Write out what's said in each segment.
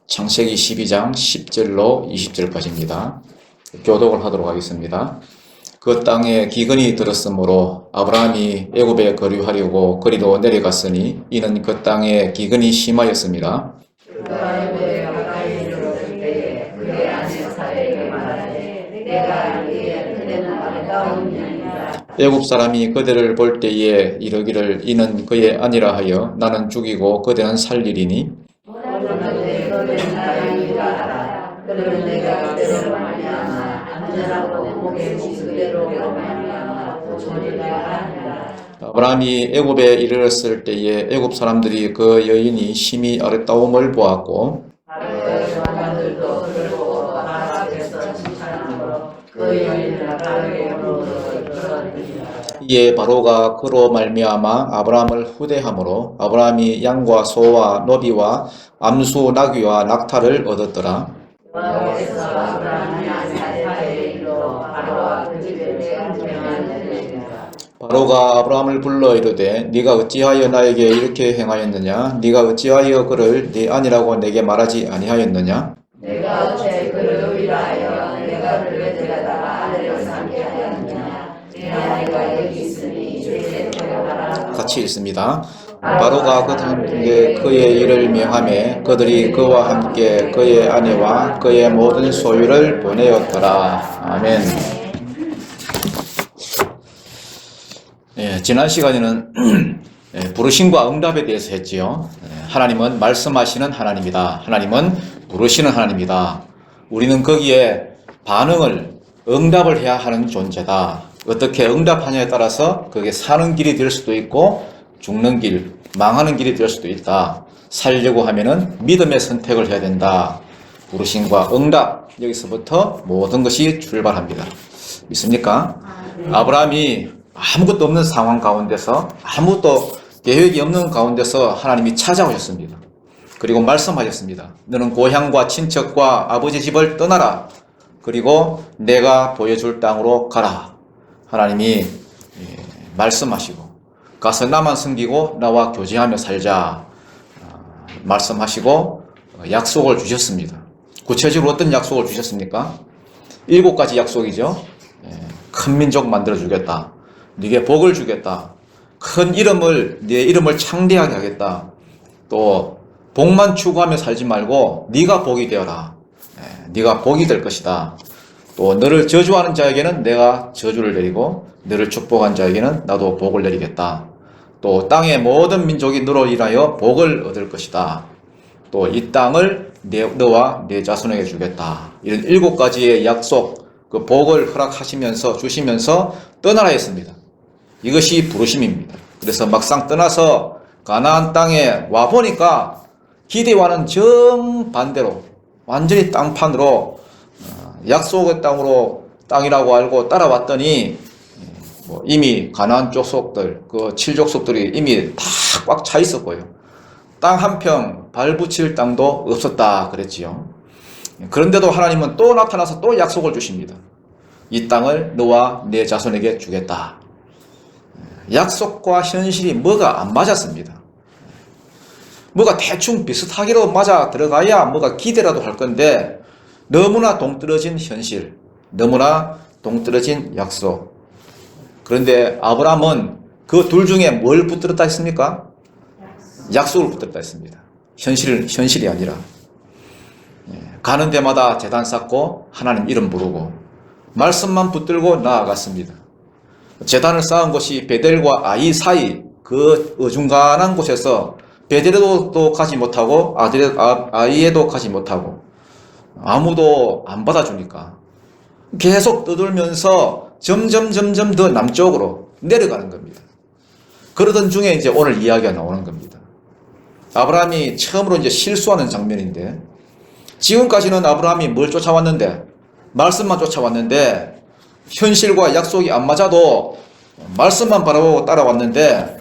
창세기 12장 10절로 20절까지입니다. 교독을 하도록 하겠습니다. 그 땅에 기근이 들었으므로 아브라함이 애굽에 거류하려고 그리로 내려갔으니 이는 그 땅에 기근이 심하였습니다. 애굽 사람이 그들을 볼 때에 이르기를 이는 그의 아니라 하여 나는 죽이고 그대는 살리리니 아브라함이 애굽에 이르렀을 때에 애굽 사람들이 그 여인이 심히 아름다움을 보았고 이에 바로가 그로 말미암아 아브라함을 후대함으로 아브라함이 양과 소와 노비와 암수 나귀와 낙타를 얻었더라. 바로가 아브라함을 불러 이르되 네가 어찌하여 나에게 이렇게 행하였느냐? 네가 어찌하여 그를 네 아니라고 내게 말하지 아니하였느냐? 내가 어째 그를 위하여 내가 그를 데려다가 아내로 삼게 하였느냐? 네 아내가 여기 있으니 이제 데려가라. 같이 읽습니다. 바로가 그들에게 그의 일을 명하매 그들이 그와 함께 그의 아내와 그의 모든 소유를 보내었더라. 아멘. 지난 시간에는 부르심과 응답에 대해서 했지요. 하나님은 말씀하시는 하나님이다. 하나님은 부르시는 하나님이다. 우리는 거기에 반응을, 응답을 해야 하는 존재다. 어떻게 응답하냐에 따라서 그게 사는 길이 될 수도 있고 죽는 길, 망하는 길이 될 수도 있다. 살려고 하면은 믿음의 선택을 해야 된다. 부르심과 응답, 여기서부터 모든 것이 출발합니다. 믿습니까? 아브라함이 아무것도 없는 상황 가운데서, 아무것도 계획이 없는 가운데서 하나님이 찾아오셨습니다. 그리고 말씀하셨습니다. 너는 고향과 친척과 아버지 집을 떠나라. 그리고 내가 보여줄 땅으로 가라. 하나님이 말씀하시고 가서 나만 섬기고 나와 교제하며 살자 말씀하시고 약속을 주셨습니다. 구체적으로 어떤 약속을 주셨습니까? 7가지 약속이죠. 큰 민족 만들어주겠다. 네게 복을 주겠다. 큰 이름을, 네 이름을 창대하게 하겠다. 또 복만 추구하며 살지 말고 네가 복이 되어라. 네가 복이 될 것이다. 또 너를 저주하는 자에게는 내가 저주를 내리고 너를 축복한 자에게는 나도 복을 내리겠다. 또 땅의 모든 민족이 너로 인하여 복을 얻을 것이다. 또 이 땅을 너와 네 자손에게 주겠다. 이런 7가지의 약속, 그 복을 허락하시면서 주시면서 떠나라 했습니다. 이것이 부르심입니다. 그래서 막상 떠나서 가나안 땅에 와 보니까 기대와는 정반대로 완전히 땅판으로 약속의 땅이라고 알고 따라왔더니 이미 가나안 족속들, 그 7족속들이 이미 다 꽉 차 있었고요. 땅 한 평 발붙일 땅도 없었다 그랬지요. 그런데도 하나님은 또 나타나서 또 약속을 주십니다. 이 땅을 너와 내 자손에게 주겠다. 약속과 현실이 뭐가 안 맞았습니다. 뭐가 대충 비슷하게로 맞아 들어가야 뭐가 기대라도 할 건데 너무나 동떨어진 현실, 너무나 동떨어진 약속. 그런데 아브라함은 그 둘 중에 뭘 붙들었다 했습니까? 약속을 붙들었다 했습니다. 현실이 아니라. 가는 데마다 제단 쌓고 하나님 이름 부르고 말씀만 붙들고 나아갔습니다. 제단을 쌓은 곳이 베델과 아이 사이 그 어중간한 곳에서 베델에도 가지 못하고 아이에도 가지 못하고 아무도 안 받아주니까 계속 떠돌면서 점점 더 남쪽으로 내려가는 겁니다. 그러던 중에 이제 오늘 이야기가 나오는 겁니다. 아브라함이 처음으로 이제 실수하는 장면인데 지금까지는 아브라함이 뭘 쫓아왔는데 말씀만 쫓아왔는데 현실과 약속이 안 맞아도 말씀만 바라보고 따라왔는데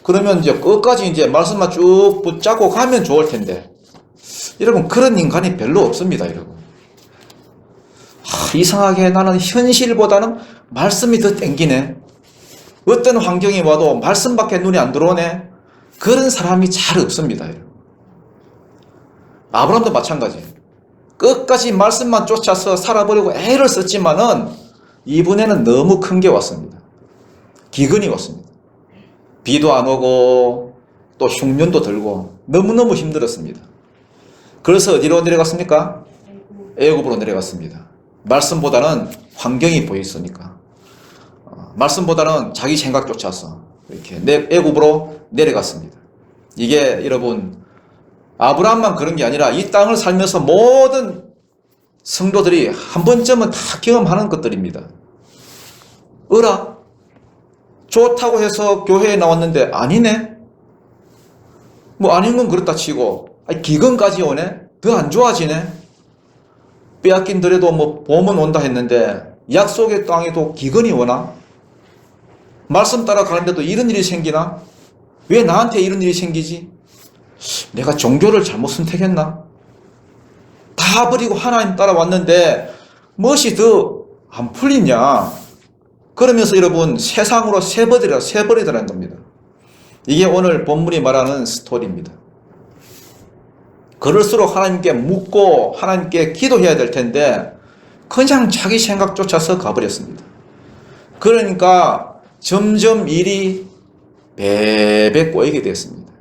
그러면 이제 끝까지 이제 말씀만 쭉 붙잡고 가면 좋을 텐데 여러분 그런 인간이 별로 없습니다. 여러분 이상하게 나는 현실보다는 말씀이 더 땡기네. 어떤 환경이 와도 말씀밖에 눈에 안 들어오네. 그런 사람이 잘 없습니다. 여러분. 아브라함도 마찬가지. 끝까지 말씀만 쫓아서 살아보려고 애를 썼지만은 이번에는 너무 큰 게 왔습니다. 기근이 왔습니다. 비도 안 오고 또 흉년도 들고 너무너무 힘들었습니다. 그래서 어디로 내려갔습니까? 애굽으로 내려갔습니다. 말씀보다는 환경이 보였으니까. 말씀보다는 자기 생각 쫓아서 이렇게 애굽으로 내려갔습니다. 이게 여러분 아브라함만 그런 게 아니라 이 땅을 살면서 모든 성도들이 한 번쯤은 다 경험하는 것들입니다. 어라? 좋다고 해서 교회에 나왔는데 아니네? 뭐 아닌 건 그렇다 치고 기근까지 오네? 더 안 좋아지네? 빼앗긴 더라도 뭐 봄은 온다 했는데 약속의 땅에도 기근이 오나? 말씀 따라가는데도 이런 일이 생기나? 왜 나한테 이런 일이 생기지? 내가 종교를 잘못 선택했나? 다 버리고 하나님 따라왔는데 무엇이 더 안 풀리냐? 그러면서 여러분 세상으로 새버리더라는 겁니다. 이게 오늘 본문이 말하는 스토리입니다. 그럴수록 하나님께 묻고 하나님께 기도해야 될 텐데 그냥 자기 생각 쫓아서 가버렸습니다. 그러니까 점점 일이 배배 꼬이게 됐습니다.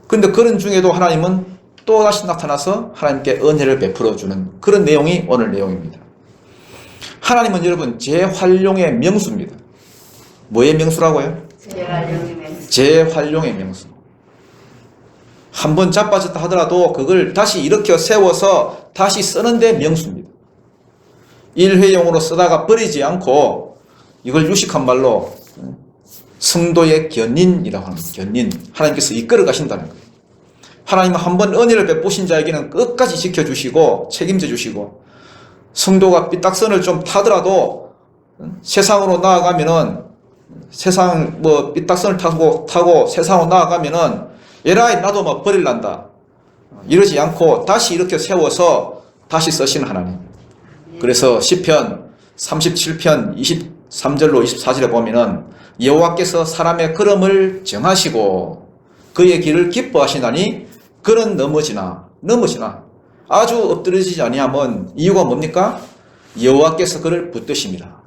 그런데 그런 중에도 하나님은 또다시 나타나서 하나님께 은혜를 베풀어 주는 그런 내용이 오늘 내용입니다. 하나님은 여러분 재활용의 명수입니다. 뭐의 명수라고요? 재활용의 명수. 재활용의 명수. 한번 자빠졌다 하더라도 그걸 다시 일으켜 세워서 다시 쓰는데 명수입니다. 일회용으로 쓰다가 버리지 않고 이걸 유식한 말로 성도의 견인이라고 합니다. 견인. 하나님께서 이끌어 가신다는 거예요. 하나님은 한번 은혜를 베푸신 자에게는 끝까지 지켜주시고 책임져 주시고 성도가 삐딱선을 좀 타더라도 세상으로 나아가면은 세상 뭐 삐딱선을 타고 세상으로 나아가면은 에라이 나도 뭐 버릴란다 이러지 않고 다시 이렇게 세워서 다시 쓰시는 하나님. 그래서 시편 37편 23절로 24절에 보면은 여호와께서 사람의 걸음을 정하시고 그의 길을 기뻐하시나니 그는 넘어지나 아주 엎드러지지 아니하면 이유가 뭡니까? 여호와께서 그를 붙드십니다.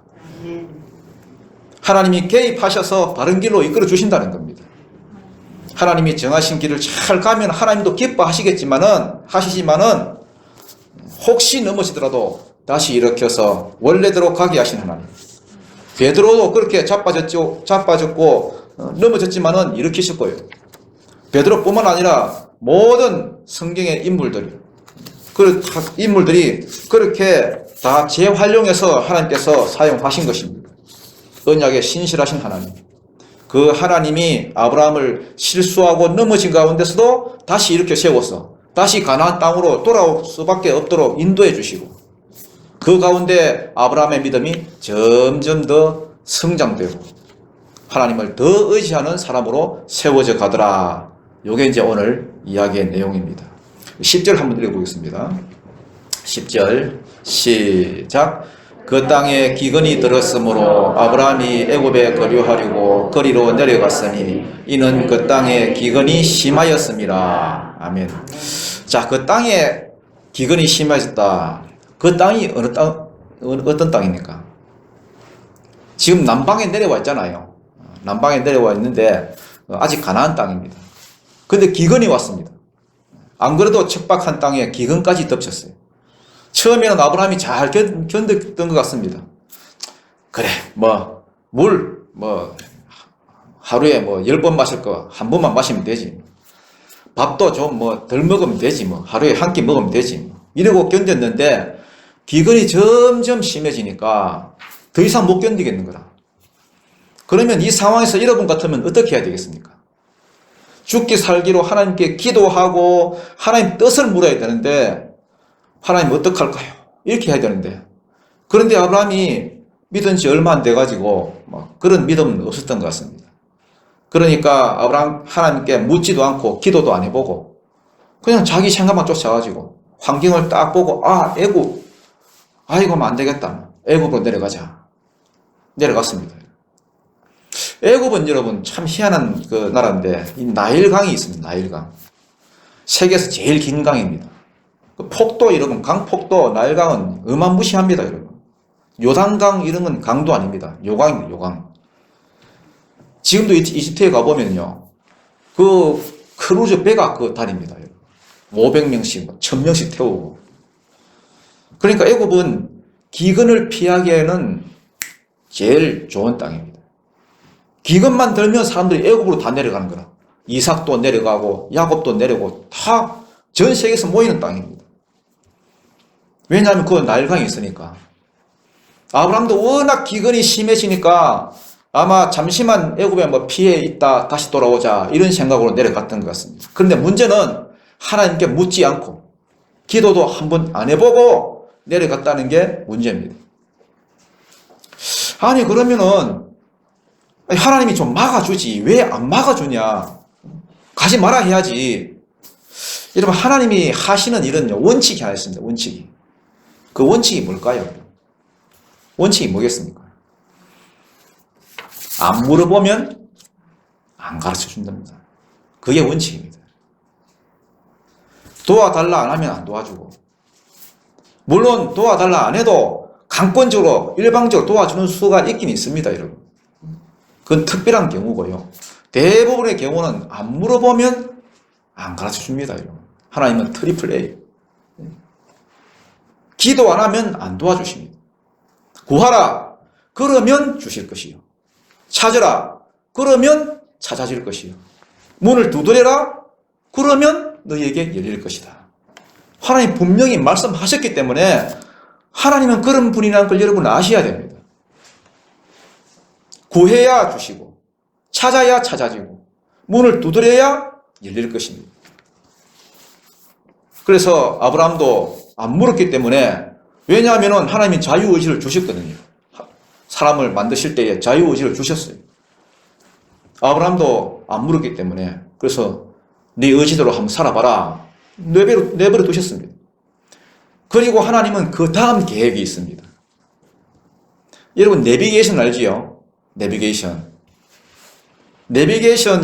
하나님이 개입하셔서 바른 길로 이끌어 주신다는 겁니다. 하나님이 정하신 길을 잘 가면 하나님도 기뻐하시지만은 혹시 넘어지더라도 다시 일으켜서 원래대로 가게 하신 하나님. 베드로도 그렇게 자빠졌고 넘어졌지만은 일으키실 거예요. 베드로뿐만 아니라 모든 성경의 인물들이 그렇게 다 재활용해서 하나님께서 사용하신 것입니다. 언약에 신실하신 하나님. 그 하나님이 아브라함을 실수하고 넘어진 가운데서도 다시 이렇게 세워서 다시 가나안 땅으로 돌아올 수밖에 없도록 인도해 주시고 그 가운데 아브라함의 믿음이 점점 더 성장되고 하나님을 더 의지하는 사람으로 세워져 가더라. 이게 이제 오늘 이야기의 내용입니다. 10절 한번 읽어보겠습니다. 10절 시작. 그 땅에 기근이 들었으므로 아브라함이 애굽에 거류하려고 거리로 내려갔으니 이는 그 땅에 기근이 심하였습니다. 아멘. 자, 그 땅에 기근이 심해졌다. 그 땅이 어떤 땅입니까? 지금 남방에 내려와 있잖아요. 남방에 내려와 있는데 아직 가나안 땅입니다. 근데 기근이 왔습니다. 안 그래도 척박한 땅에 기근까지 덮쳤어요. 처음에는 아브라함이 잘 견뎠던 것 같습니다. 그래, 물, 하루에 10번 마실 거 한 번만 마시면 되지. 밥도 좀 덜 먹으면 되지. 하루에 한 끼 먹으면 되지. 이러고 견뎠는데, 기근이 점점 심해지니까 더 이상 못 견디겠는 거라. 그러면 이 상황에서 여러분 같으면 어떻게 해야 되겠습니까? 죽기 살기로 하나님께 기도하고 하나님 뜻을 물어야 되는데 하나님 어떡할까요? 이렇게 해야 되는데 그런데 아브라함이 믿은 지 얼마 안 돼가지고 그런 믿음은 없었던 것 같습니다. 그러니까 아브라함 하나님께 묻지도 않고 기도도 안 해보고 그냥 자기 생각만 쫓아가지고 환경을 딱 보고 애굽 이거면 안 되겠다. 애굽으로 내려갔습니다. 애굽은 여러분 참 희한한 그 나라인데 이 나일강이 있습니다. 나일강. 세계에서 제일 긴 강입니다. 그 폭도 여러분, 강폭도, 나일강은 어마무시합니다, 여러분. 요단강 이런 건 강도 아닙니다. 요강입니다, 요강. 지금도 이집트에 가보면요. 그 크루즈 배가 그 다닙니다. 500명씩, 1000명씩 태우고. 그러니까 애굽은 기근을 피하기에는 제일 좋은 땅입니다. 기근만 들면 사람들이 애굽으로 다 내려가는 거라. 이삭도 내려가고 야곱도 내려가고 다 전 세계에서 모이는 땅입니다. 왜냐하면 그 나일강이 있으니까. 아브라함도 워낙 기근이 심해지니까 아마 잠시만 애굽에 뭐 피해 있다 다시 돌아오자 이런 생각으로 내려갔던 것 같습니다. 그런데 문제는 하나님께 묻지 않고 기도도 한번 안 해보고 내려갔다는 게 문제입니다. 아니 그러면은 하나님이 좀 막아주지 왜 안 막아주냐, 가지 마라 해야지. 여러분, 하나님이 하시는 일은 원칙이 하나 있습니다. 원칙이. 그 원칙이 뭘까요? 원칙이 뭐겠습니까? 안 물어보면 안 가르쳐 준답니다. 그게 원칙입니다. 도와달라 안 하면 안 도와주고, 물론 도와달라 안 해도 강권적으로 일방적으로 도와주는 수가 있긴 있습니다, 여러분. 그건 특별한 경우고요. 대부분의 경우는 안 물어보면 안 가르쳐 줍니다, 여러분. 하나님은 트리플 A. 기도 안 하면 안 도와주십니다. 구하라 그러면 주실 것이요, 찾으라 그러면 찾아질 것이요, 문을 두드려라 그러면 너희에게 열릴 것이다. 하나님 분명히 말씀하셨기 때문에 하나님은 그런 분이라는 걸 여러분 아셔야 됩니다. 구해야 주시고 찾아야 찾아지고 문을 두드려야 열릴 것입니다. 그래서 아브라함도 안 물었기 때문에, 왜냐하면 하나님이 자유의지를 주셨거든요. 사람을 만드실 때에 자유의지를 주셨어요. 아브라함도 안 물었기 때문에, 그래서 네 의지대로 한번 살아봐라 내버려 두셨습니다. 그리고 하나님은 그 다음 계획이 있습니다. 여러분 내비게이션 알지요? 내비게이션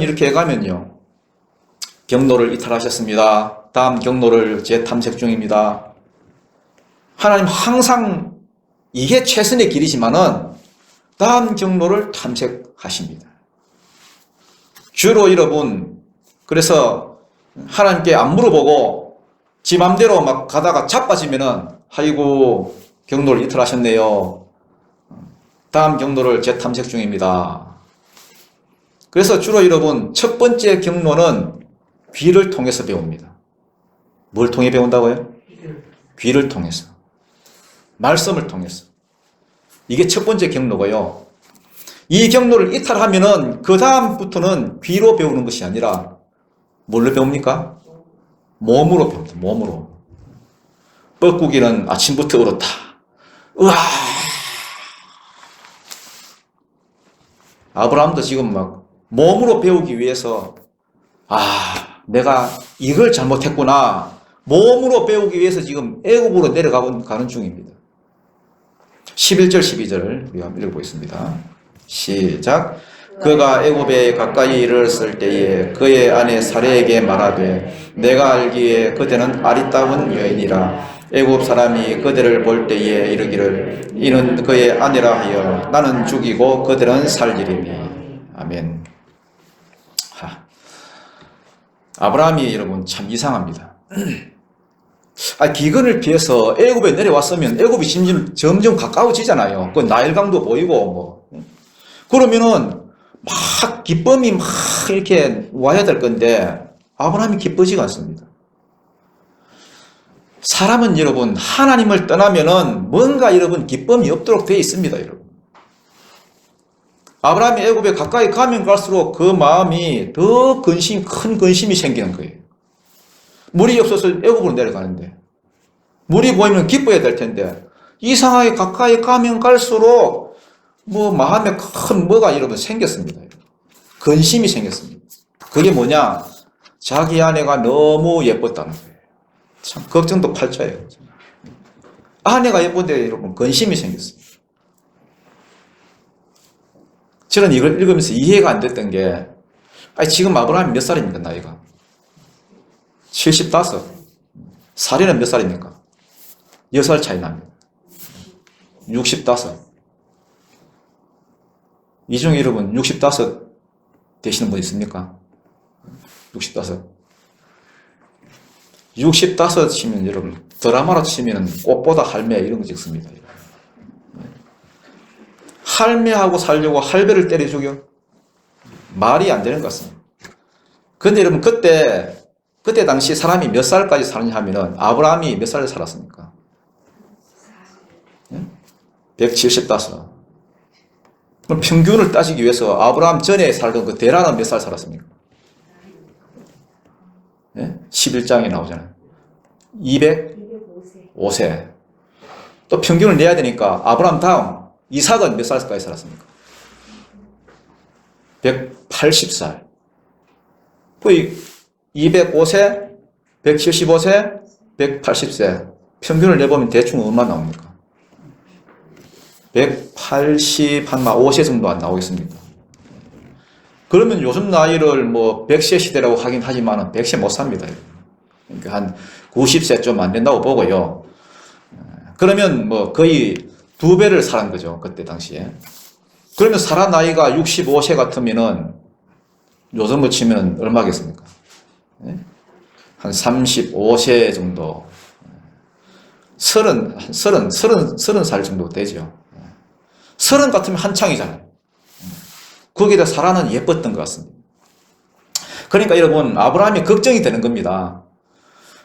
이렇게 해가면요, 경로를 이탈하셨습니다. 다음 경로를 재탐색 중입니다. 하나님 항상 이게 최선의 길이지만은 다음 경로를 탐색하십니다. 주로 여러분, 그래서 하나님께 안 물어보고 지 맘대로 막 가다가 자빠지면은 아이고 경로를 이탈하셨네요. 다음 경로를 재탐색 중입니다. 그래서 주로 여러분 첫 번째 경로는 귀를 통해서 배웁니다. 뭘 통해 배운다고요? 귀를 통해서. 말씀을 통해서. 이게 첫 번째 경로고요. 이 경로를 이탈하면은 그 다음부터는 귀로 배우는 것이 아니라 뭘로 배웁니까? 몸으로 배웁니다. 몸으로. 뻐꾸기는 아침부터 울었다. 으아! 아브라함도 지금 막 몸으로 배우기 위해서 내가 이걸 잘못했구나. 몸으로 배우기 위해서 지금 애굽으로 내려가는 중입니다. 11절 12절 우리 한번 읽어보겠습니다. 시작. 그가 애굽에 가까이 이르렀을 때에 그의 아내 사레에게 말하되 내가 알기에 그대는 아리따운 여인이라 애굽 사람이 그대를 볼 때에 이르기를 이는 그의 아내라 하여 나는 죽이고 그들은 살리리니. 아멘. 아브라함이 여러분 참 이상합니다. 기근을 피해서 애굽에 내려왔으면 애굽이 점점 가까워지잖아요. 그 나일강도 보이고 뭐. 그러면은 막 기쁨이 막 이렇게 와야 될 건데 아브라함이 기쁘지가 않습니다. 사람은 여러분 하나님을 떠나면은 뭔가 여러분 기쁨이 없도록 되어 있습니다, 여러분. 아브라함이 애굽에 가까이 가면 갈수록 그 마음이 더 큰 근심이 생기는 거예요. 물이 없어서 애굽으로 내려가는데 물이 보이면 기뻐야 될 텐데 이상하게 가까이 가면 갈수록 뭐 마음에 큰 뭐가 여러분 생겼습니다. 근심이 생겼습니다. 그게 뭐냐? 자기 아내가 너무 예뻤다는 거예요. 참 걱정도 팔자예요. 아내가 예쁜데 여러분 근심이 생겼습니다. 저는 이걸 읽으면서 이해가 안 됐던 게 지금 아브라함이 몇 살입니까? 나이가 75. 사례는 몇 살입니까? 6살 차이 납니다. 65. 이 중에 여러분 65 되시는 분 있습니까? 65. 65 치면 여러분 드라마로 치면 꽃보다 할매 이런 거 찍습니다. 할매하고 살려고 할배를 때려 죽여? 말이 안 되는 것 같습니다. 근데 여러분 그때 당시 사람이 몇 살까지 사느냐 하면은 아브라함이 몇 살 살았습니까? 175. 그럼 평균을 따지기 위해서 아브라함 전에 살던 그 데라는 몇 살 살았습니까? 11장에 나오잖아요. 205세. 또 평균을 내야 되니까 아브라함 다음 이삭은 몇 살까지 살았습니까? 180살. 그 205세, 175세, 180세. 평균을 내보면 대충 얼마 나옵니까? 185세 정도 안 나오겠습니까? 그러면 요즘 나이를 뭐 100세 시대라고 하긴 하지만 100세 못 삽니다. 그러니까 한 90세 좀 안 된다고 보고요. 그러면 뭐 거의 2배를 살은 거죠. 그때 당시에. 그러면 살아 나이가 65세 같으면은 요즘으로 치면 얼마겠습니까? 한 35세 정도. 30살 정도 되죠. 30 같으면 한창이잖아요. 거기다 사라는 예뻤던 것 같습니다. 그러니까 여러분, 아브라함이 걱정이 되는 겁니다.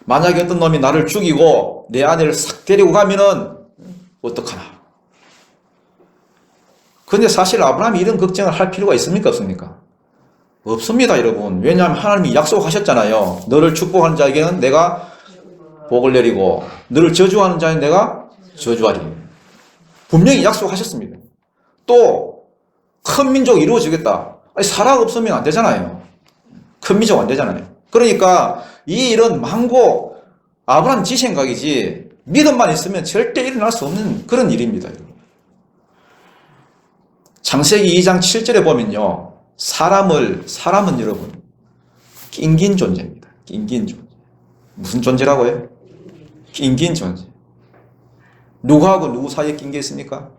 만약에 어떤 놈이 나를 죽이고 내 아내를 싹 데리고 가면은 어떡하나. 근데 사실 아브라함이 이런 걱정을 할 필요가 있습니까? 없습니까? 없습니다, 여러분. 왜냐하면 하나님이 약속하셨잖아요. 너를 축복하는 자에게는 내가 복을 내리고 너를 저주하는 자에게는 내가 저주하리. 분명히 약속하셨습니다. 또 큰 민족이 이루어지겠다. 아니, 사라가 없으면 안 되잖아요. 큰 민족 안 되잖아요. 그러니까 이 일은 망고 아브라함 지 생각이지 믿음만 있으면 절대 일어날 수 없는 그런 일입니다. 창세기 2장 7절에 보면요. 사람은 여러분 낑긴 존재입니다. 낑긴 존재. 무슨 존재라고요? 낑긴 존재. 누구하고 누구 사이에 낀 게 있습니까?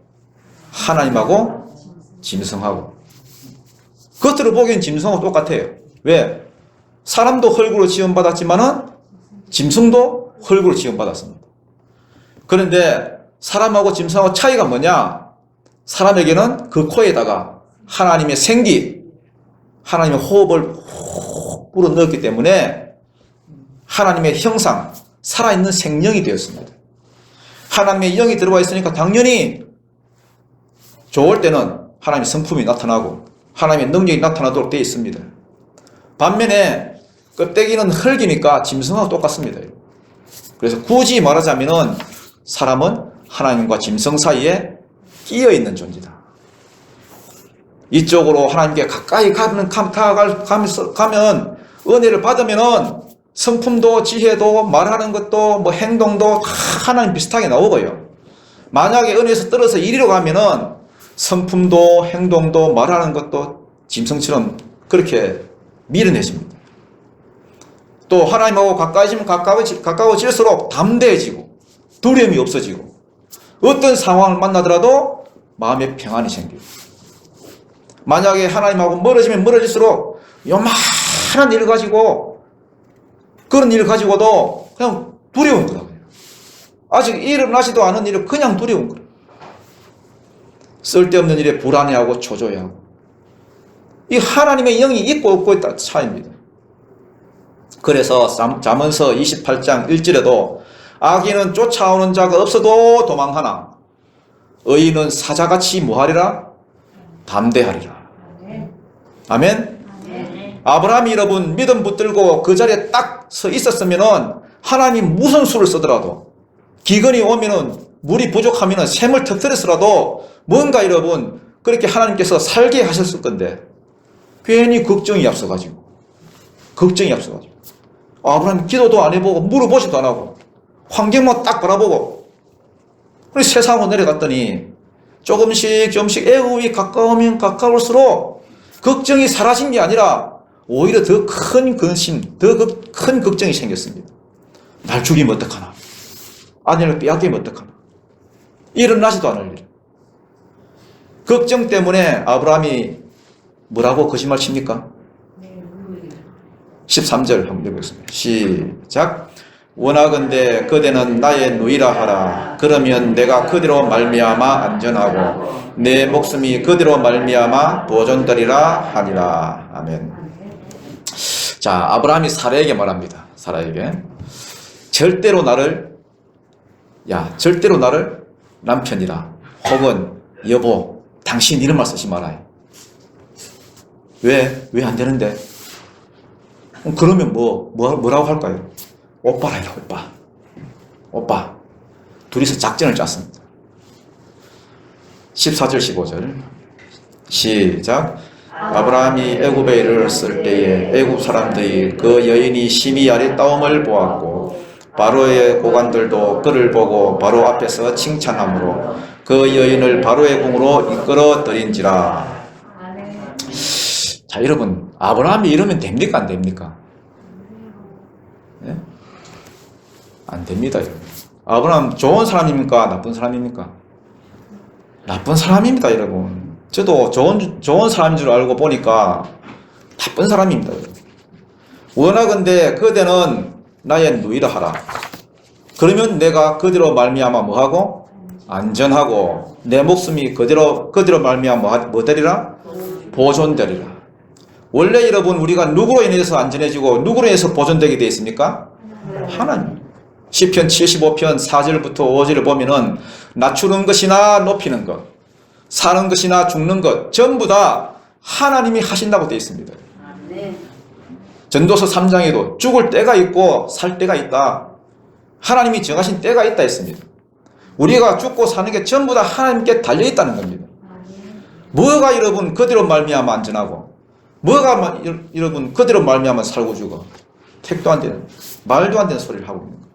하나님하고 짐승하고. 겉으로 보기엔 짐승하고 똑같아요. 왜? 사람도 흙으로 지음받았지만은 짐승도 흙으로 지음받았습니다. 그런데 사람하고 짐승하고 차이가 뭐냐? 사람에게는 그 코에다가 하나님의 생기, 하나님의 호흡을 훅 불어넣었기 때문에 하나님의 형상, 살아있는 생명이 되었습니다. 하나님의 영이 들어와 있으니까 당연히 좋을 때는 하나님의 성품이 나타나고 하나님의 능력이 나타나도록 되어 있습니다. 반면에 껍데기는 흙이니까 짐승하고 똑같습니다. 그래서 굳이 말하자면 사람은 하나님과 짐승 사이에 끼어 있는 존재다. 이쪽으로 하나님께 가까이 가면 은혜를 받으면 성품도 지혜도 말하는 것도 뭐 행동도 다 하나님 비슷하게 나오고요. 만약에 은혜에서 떨어져 이리로 가면은 성품도 행동도 말하는 것도 짐승처럼 그렇게 밀어내십니다. 또 하나님하고 가까워질수록 담대해지고 두려움이 없어지고 어떤 상황을 만나더라도 마음에 평안이 생기고 만약에 하나님하고 멀어지면 멀어질수록 요만한 일을 가지고 그런 일을 가지고도 그냥 두려운 거라고요. 아직 일어나지도 않은 일을 그냥 두려운 거예요. 쓸데없는 일에 불안해하고 초조해하고 이 하나님의 영이 있고 없고 있다 차이입니다. 그래서 잠언서 28장 1절에도 악인은 쫓아오는 자가 없어도 도망하나 의인은 사자같이 뭐하리라? 담대하리라. 아멘. 아브라함이 여러분 믿음 붙들고 그 자리에 딱 서 있었으면은 하나님 무슨 수를 쓰더라도 기근이 오면은 물이 부족하면은 샘을 터뜨려서라도 뭔가 여러분 그렇게 하나님께서 살게 하셨을 건데 괜히 걱정이 앞서가지고 아브라함 기도도 안 해보고 물어보지도 안 하고 환경만 딱 바라보고 그래서 세상으로 내려갔더니 조금씩 애우이 가까우면 가까울수록 걱정이 사라진 게 아니라 오히려 더 큰 근심, 더 큰 걱정이 생겼습니다. 날 죽이면 어떡하나? 아내를 빼앗기면 어떡하나? 일어나지도 않을 일. 걱정 때문에 아브라함이 뭐라고 거짓말 칩니까? 13절 한번 읽어보겠습니다. 시작. 원하건대 그대는 나의 누이라 하라. 그러면 내가 그대로 말미암아 안전하고 내 목숨이 그대로 말미암아 보존되리라 하니라. 아멘. 자, 아브라함이 사라에게 말합니다. 사라에게 절대로 나를 남편이라 혹은 여보 당신 이런 말 쓰지 말아요. 왜 안 되는데? 그러면 뭐라고 할까요? 오빠라 이래, 오빠. 둘이서 작전을 짰습니다. 14절 15절 시작. 아브라함이 애굽에 이르렀을 때에 애굽 사람들이 그 여인이 심히 아리따움을 보았고 바로의 고관들도 그를 보고 바로 앞에서 칭찬하므로 그 여인을 바로의 궁으로 이끌어들인지라. 자, 여러분, 아브라함이 이러면 됩니까? 안 됩니까? 네? 안 됩니다, 여러분. 아브라함 좋은 사람입니까? 나쁜 사람입니까? 나쁜 사람입니다, 여러분. 저도 좋은 사람인 줄 알고 보니까 나쁜 사람입니다, 여러분. 원하건대 그대는 나의 누이라 하라. 그러면 내가 그대로 말미암아 뭐하고? 안전하고 내 목숨이 그대로 말미암아 뭐 되리라? 보존되리라. 원래 여러분 우리가 누구로 인해서 안전해지고 누구로 인해서 보존되게 되어 있습니까? 하나님. 시편 75편 4절부터 5절을 보면은 낮추는 것이나 높이는 것, 사는 것이나 죽는 것 전부 다 하나님이 하신다고 되어 있습니다. 전도서 3장에도 죽을 때가 있고 살 때가 있다. 하나님이 정하신 때가 있다 했습니다. 우리가 죽고 사는 게 전부 다 하나님께 달려있다는 겁니다. 뭐가 여러분 그대로 말미암아 안전하고 뭐가 여러분 그대로 말미암아 살고 죽어? 택도 안 되는 말도 안 되는 소리를 하고 있는 거예요.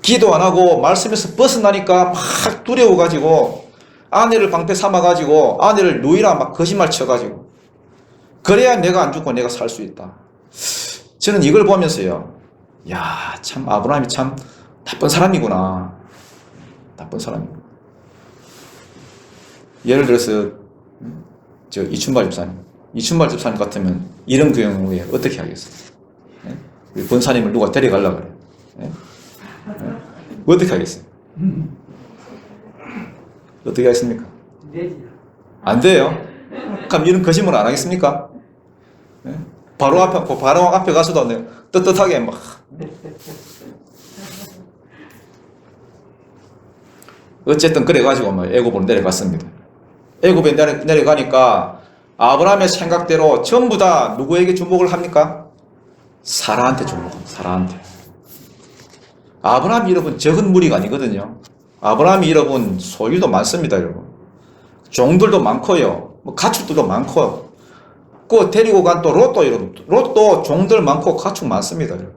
기도 안 하고 말씀에서 벗어나니까 막 두려워가지고 아내를 방패 삼아가지고 아내를 누이라 막 거짓말 쳐가지고 그래야 내가 안 죽고 내가 살 수 있다. 저는 이걸 보면서요, 야, 참 아브라함이 참 나쁜 사람이구나. 나쁜 사람이구나. 예를 들어서 이춘발 집사님 같으면 이런 경우에 어떻게 하겠어요? 우리 권사님을 누가 데려가려고 그래요. 어떻게 하겠어요? 어떻게 하겠습니까? 안 돼요. 그럼 이런 거짓말 안 하겠습니까? 바로 앞에 가서도 떳떳하게 막. 어쨌든 그래가지고 애굽으로 내려갔습니다. 애굽에 내려가니까 아브라함의 생각대로 전부 다 누구에게 주목을 합니까? 사라한테 주목합니다. 사라한테. 아브라함이 여러분 적은 무리가 아니거든요. 아브라함이 여러분 소유도 많습니다, 여러분. 종들도 많고요. 가축들도 많고. 그 데리고 간 또 롯도 여러분. 롯도 종들 많고 가축 많습니다, 여러분.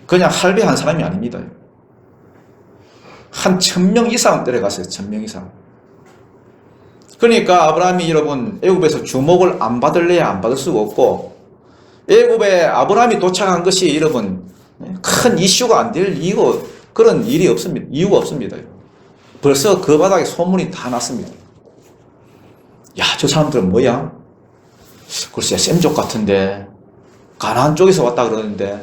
그냥 할배한 사람이 아닙니다. 한 1000명 이상 데려갔어요. 1000명 이상. 그러니까 아브라함이 여러분 애굽에서 주목을 안 받을래야 안 받을 수가 없고 애굽에 아브라함이 도착한 것이 여러분 큰 이슈가 안 될 이유 그런 일이 없습니다. 이유가 없습니다. 벌써 그 바닥에 소문이 다 났습니다. 야, 저 사람들은 뭐야? 글쎄 셈족 같은데 가나안 쪽에서 왔다 그러는데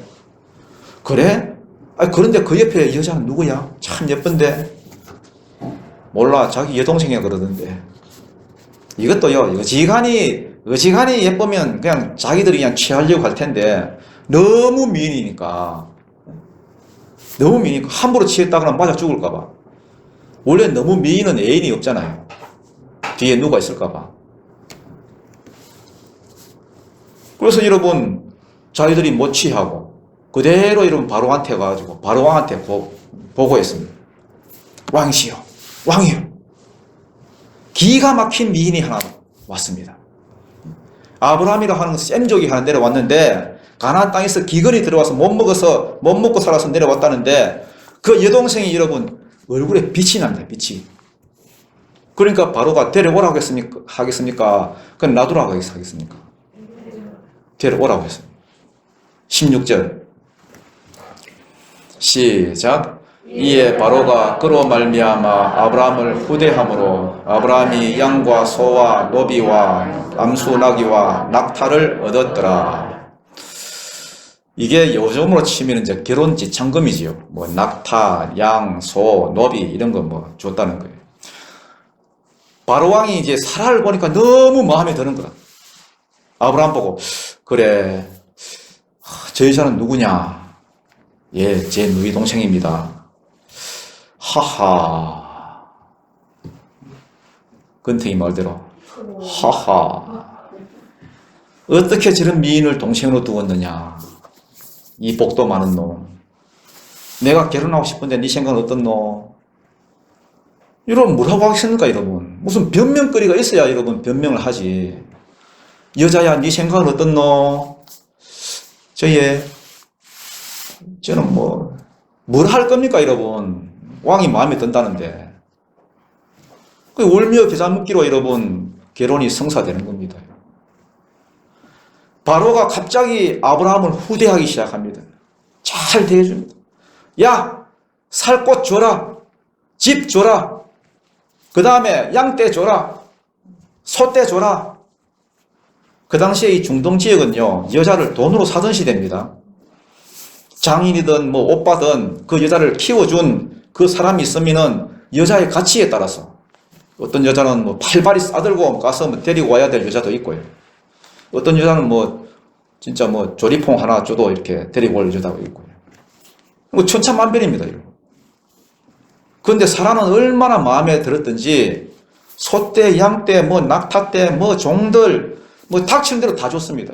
그래? 아니, 그런데 그 옆에 여자는 누구야? 참 예쁜데 몰라 자기 여동생이야 그러던데 이것도요 어지간히 예쁘면 그냥 자기들이 그냥 취하려고 할 텐데 너무 미인이니까 함부로 취했다거나 맞아 죽을까봐. 원래 너무 미인은 애인이 없잖아요. 뒤에 누가 있을까봐. 그래서 여러분 자기들이 못 취하고 그대로 여러분 바로한테 가가지고 바로왕한테 보고했습니다. 왕이시여, 왕이요. 기가 막힌 미인이 하나 왔습니다. 아브라함이라 하는 셈족이 하나 내려왔는데 가나안 땅에서 기근이 들어와서 못 먹고 살아서 내려왔다는데 그 여동생이 여러분 얼굴에 빛이 납니다. 빛이. 그러니까 바로가 데려오라고 하겠습니까? 그냥 놔두라고 하겠습니까? 데려오라고 했습니다. 16절 시작. 이에 바로가 그로 말미암아 아브라함을 후대함으로 아브라함이 양과 소와 노비와 암수 나귀와 낙타를 얻었더라. 이게 요즘으로 치면 이제 결혼 지참금이지요. 뭐 낙타, 양, 소, 노비 이런 거 뭐 줬다는 거예요. 바로 왕이 이제 사라를 보니까 너무 마음에 드는 거다. 아브라함 보고 그래, 저 여자는 누구냐? 예, 제 누이 동생입니다. 하하. 근태희 말대로 하하. 어떻게 저런 미인을 동생으로 두었느냐? 이 복도 많은 놈. 내가 결혼하고 싶은데 네 생각은 어떻노? 여러분 뭐라고 하겠습니까 여러분? 무슨 변명거리가 있어야 여러분 변명을 하지. 여자야 네 생각은 어떻노? 저는 뭘 할 겁니까 여러분? 왕이 마음에 든다는데. 그 울며 겨자 먹기로 여러분 결혼이 성사되는 겁니다. 바로가 갑자기 아브라함을 후대하기 시작합니다. 잘 대해줍니다. 야, 살 곳 줘라. 집 줘라. 그 다음에 양떼 줘라. 소떼 줘라. 그 당시에 이 중동 지역은요, 여자를 돈으로 사던 시대입니다. 장인이든 뭐 오빠든 그 여자를 키워준 그 사람이 있으면은 여자의 가치에 따라서 어떤 여자는 뭐 팔발이 싸들고 가서 뭐 데리고 와야 될 여자도 있고요. 어떤 여자는 뭐 진짜 뭐 조리퐁 하나 줘도 이렇게 데리고 올 여자도 있고요. 뭐 천차만별입니다, 여러분. 그런데 사라는 얼마나 마음에 들었던지 소떼, 양떼, 뭐 낙타떼, 뭐 종들 뭐 닥치는 대로 다 줬습니다.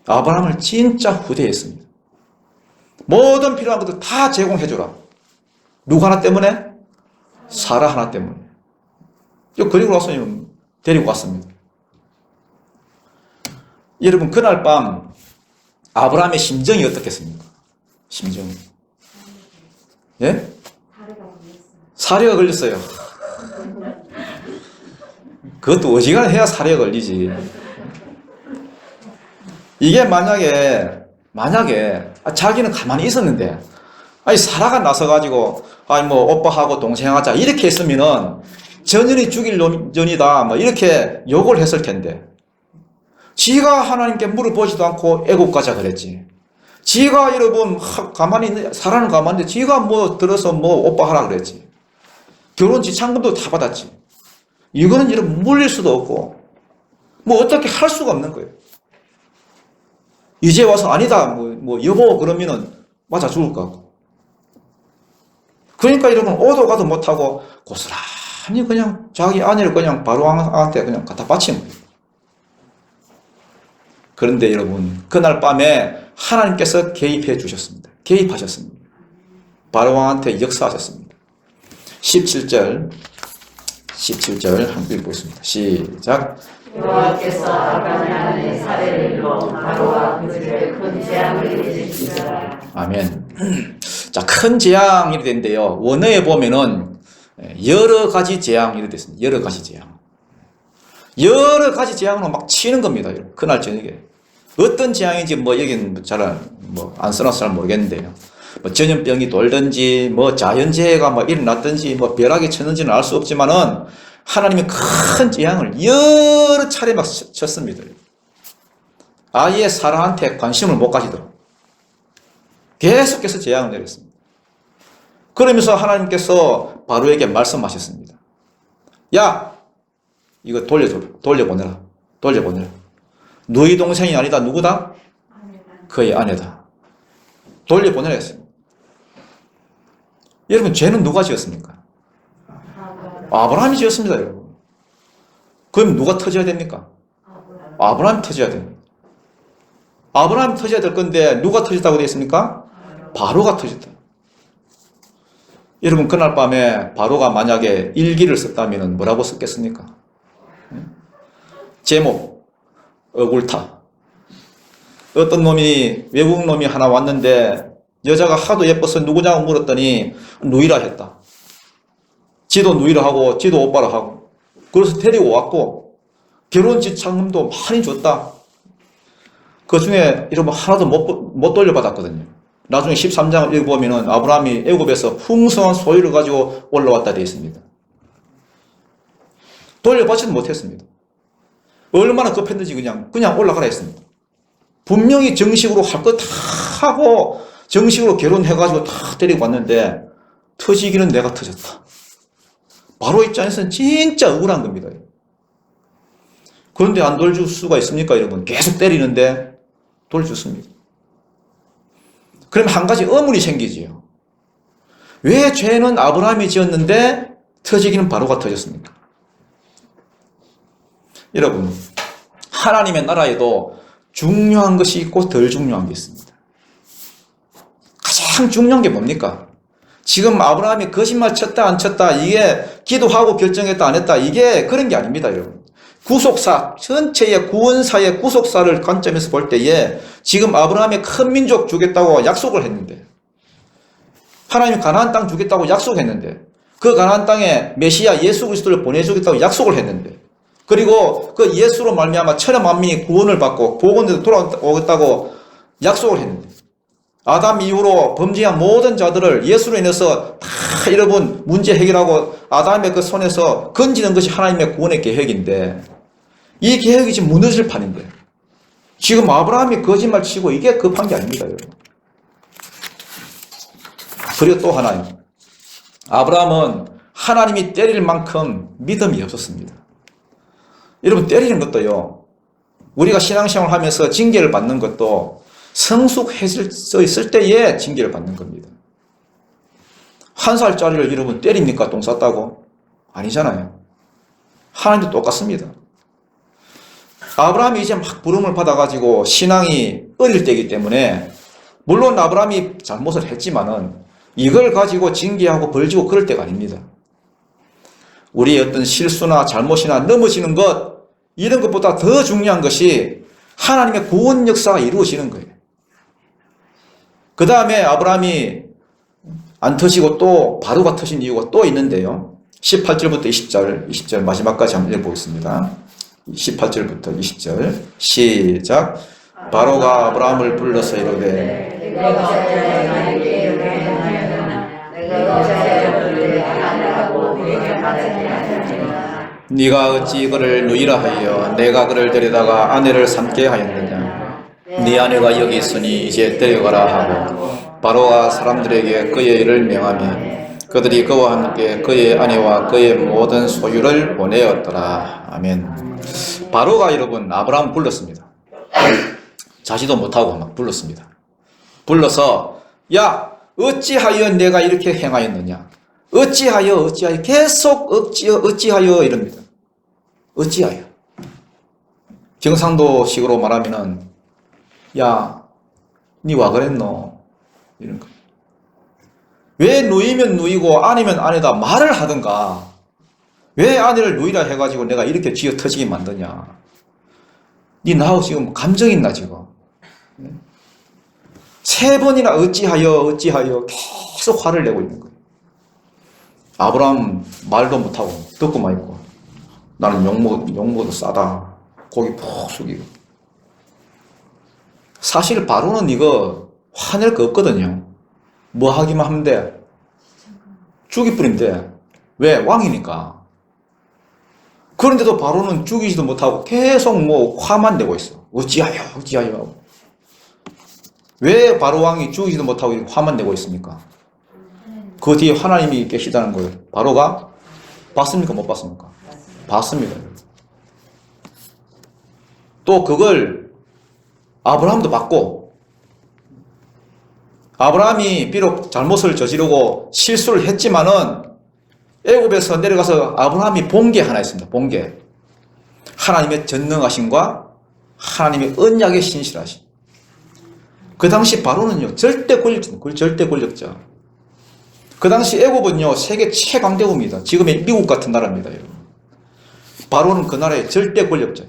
아브라함을 진짜 후대했습니다. 모든 필요한 것들 다 제공해주라. 누구 하나 때문에? 사라 하나 때문에. 그리고 와서 데리고 갔습니다. 여러분 그날 밤 아브라함의 심정이 어떻겠습니까? 심정이. 예? 사례가 걸렸어요. 그것도 어지간해야 사례가 걸리지. 이게 만약에 자기는 가만히 있었는데 아니 사라가 나서가지고 아니 뭐 오빠하고 동생하자 이렇게 했으면은 전연이 죽일 놈전이다 뭐 이렇게 욕을 했을 텐데 지가 하나님께 물어보지도 않고 애국 가자 그랬지. 지가 여러분 가만히 있는 사라는 가만히 있는데 지가 뭐 들어서 뭐 오빠 하라 그랬지. 결혼 지참금도 다 받았지. 이거는 여러분 물릴 수도 없고 뭐 어떻게 할 수가 없는 거예요. 이제 와서 아니다 뭐 여보 그러면은 맞아 죽을 것 같고. 그러니까 여러분 오도 가도 못하고 고스란히 그냥 자기 아내를 그냥 바로 왕한테 그냥 갖다 바친 거예요. 그런데 여러분 그날 밤에 하나님께서 개입해 주셨습니다. 개입하셨습니다. 바로 왕한테 역사하셨습니다. 17절 한번 읽어보겠습니다. 시작. 여호와께서 아브라함의 아내 사레를 일러 바로와 그 집에 큰 재앙을 일으키시더라. 아멘. 자, 큰 재앙이 된대요. 원어에 보면은 여러 가지 재앙이 이렇게 됐습니다. 여러 가지 재앙. 여러 가지 재앙으로 막 치는 겁니다. 그날 저녁에. 어떤 재앙인지 뭐 여기는 잘 안 써놔서 잘 모르겠는데요. 뭐 전염병이 돌든지 뭐 자연재해가 뭐 일어났든지 뭐 벼락이 쳤는지는 알 수 없지만은 하나님이 큰 재앙을 여러 차례 막 쳤습니다. 아예 사라한테 관심을 못 가지도록 계속해서 재앙을 내렸습니다. 그러면서 하나님께서 바로에게 말씀하셨습니다. 야, 이거 돌려보내라. 너희 동생이 아니다. 누구다? 그의 아내다. 돌려보내라 했습니다. 여러분 죄는 누가 지었습니까? 아브라함이 지었습니다. 여러분. 그럼 누가 터져야 됩니까? 아브라함이 터져야 됩니다. 아브라함이 터져야 될 건데 누가 터졌다고 되어 있습니까? 바로가 터졌다. 여러분 그날 밤에 바로가 만약에 일기를 썼다면 뭐라고 썼겠습니까? 제목 억울타. 어떤 놈이 외국 놈이 하나 왔는데 여자가 하도 예뻐서 누구냐고 물었더니 누이라 했다. 지도 누이를 하고 지도 오빠를 하고 그래서 데리고 왔고 결혼 지참금도 많이 줬다. 그 중에 이런 거 하나도 못 돌려받았거든요. 나중에 13장을 읽어보면은 아브라함이 애굽에서 풍성한 소유를 가지고 올라왔다 되어 있습니다. 돌려받지도 못했습니다. 얼마나 급했는지 그냥 올라가라 했습니다. 분명히 정식으로 할 거 다 하고 정식으로 결혼해가지고 다 데리고 왔는데 터지기는 내가 터졌다. 바로 입장에서는 진짜 억울한 겁니다. 그런데 안 돌줄 수가 있습니까, 여러분? 계속 때리는데 돌려줬습니다. 그럼 한 가지 의문이 생기지요. 왜 죄는 아브라함이 지었는데 터지기는 바로가 터졌습니까? 여러분, 하나님의 나라에도 중요한 것이 있고 덜 중요한 게 있습니다. 가장 중요한 게 뭡니까? 지금 아브라함이 거짓말 쳤다 안 쳤다, 이게 기도하고 결정했다 안 했다, 이게 그런 게 아닙니다, 여러분. 구속사, 전체의 구원사의 구속사를 관점에서 볼 때에 지금 아브라함이 큰 민족 주겠다고 약속을 했는데, 하나님이 가나안 땅 주겠다고 약속했는데, 그 가나안 땅에 메시아 예수 그리스도를 보내주겠다고 약속을 했는데, 그리고 그 예수로 말미암아 천하 만민이 구원을 받고 복원돼서 돌아오겠다고 약속을 했는데, 아담 이후로 범죄한 모든 자들을 예수로 인해서 다 여러분 문제 해결하고 아담의 그 손에서 건지는 것이 하나님의 구원의 계획인데, 이 계획이 지금 무너질 판인데, 지금 아브라함이 거짓말 치고 이게 급한 게 아닙니다, 여러분. 그리고 또 하나요. 아브라함은 하나님이 때릴 만큼 믿음이 없었습니다. 여러분, 때리는 것도요, 우리가 신앙생활 하면서 징계를 받는 것도 성숙해져 있을 때에 징계를 받는 겁니다. 1살짜리를 여러분 때립니까? 똥 쌌다고? 아니잖아요. 하나님도 똑같습니다. 아브라함이 이제 막 부름을 받아가지고 신앙이 어릴 때이기 때문에, 물론 아브라함이 잘못을 했지만은 이걸 가지고 징계하고 벌지고 그럴 때가 아닙니다. 우리의 어떤 실수나 잘못이나 넘어지는 것, 이런 것보다 더 중요한 것이 하나님의 구원 역사가 이루어지는 거예요. 그 다음에 아브라함이 안 터지고 또 바로가 터진 이유가 또 있는데요. 18절부터 20절 마지막까지 한번 읽어보겠습니다. 18절부터 20절 시작. 바로가 아브라함을 불러서 이르되 네가 어찌 이거를 누이라 하여 내가 그를 데려다가 아내를 삼게 하였느냐. 네 아내가 여기 있으니 이제 데려가라 하고 바로가 사람들에게 그의 일을 명하며 그들이 그와 함께 그의 아내와 그의 모든 소유를 보내었더라. 아멘. 바로가 여러분 아브라함 불렀습니다. 자지도 못하고 막 불렀습니다. 불러서 야, 어찌하여 내가 이렇게 행하였느냐. 어찌하여 계속 어찌하여 이럽니다. 어찌하여. 경상도식으로 말하면은 야, 니 와 그랬노? 이런 거. 왜 누이면 누이고 아니면 아니다 말을 하든가. 왜 아내를 누이라 해가지고 내가 이렇게 쥐어 터지게 만드냐. 니 나하고 지금 감정 있나 지금. 3번이나 어찌하여 계속 화를 내고 있는 거예요. 아브라함 말도 못하고 듣고만 있고 나는 욕먹어도 싸다. 고기 푹 숙이고. 사실 바로는 이거 화낼 거 없거든요. 뭐 하기만 하면 돼. 죽일 뿐인데. 왜? 왕이니까. 그런데도 바로는 죽이지도 못하고 계속 뭐 화만 내고 있어. 어찌하여. 왜 바로 왕이 죽이지도 못하고 화만 내고 있습니까? 그 뒤에 하나님이 계시다는 거예요. 바로가 봤습니까? 못 봤습니까? 봤습니다. 또 그걸 아브라함도 봤고, 아브라함이 비록 잘못을 저지르고 실수를 했지만은 애굽에서 내려가서 아브라함이 본 게 하나 있습니다. 본 게 하나님의 전능하심과 하나님의 언약의 신실하심. 그 당시 바로는요 절대 권력자. 그 당시 애굽은요 세계 최강대국입니다. 지금의 미국 같은 나라입니다, 여러분. 바로는 그 나라의 절대 권력자.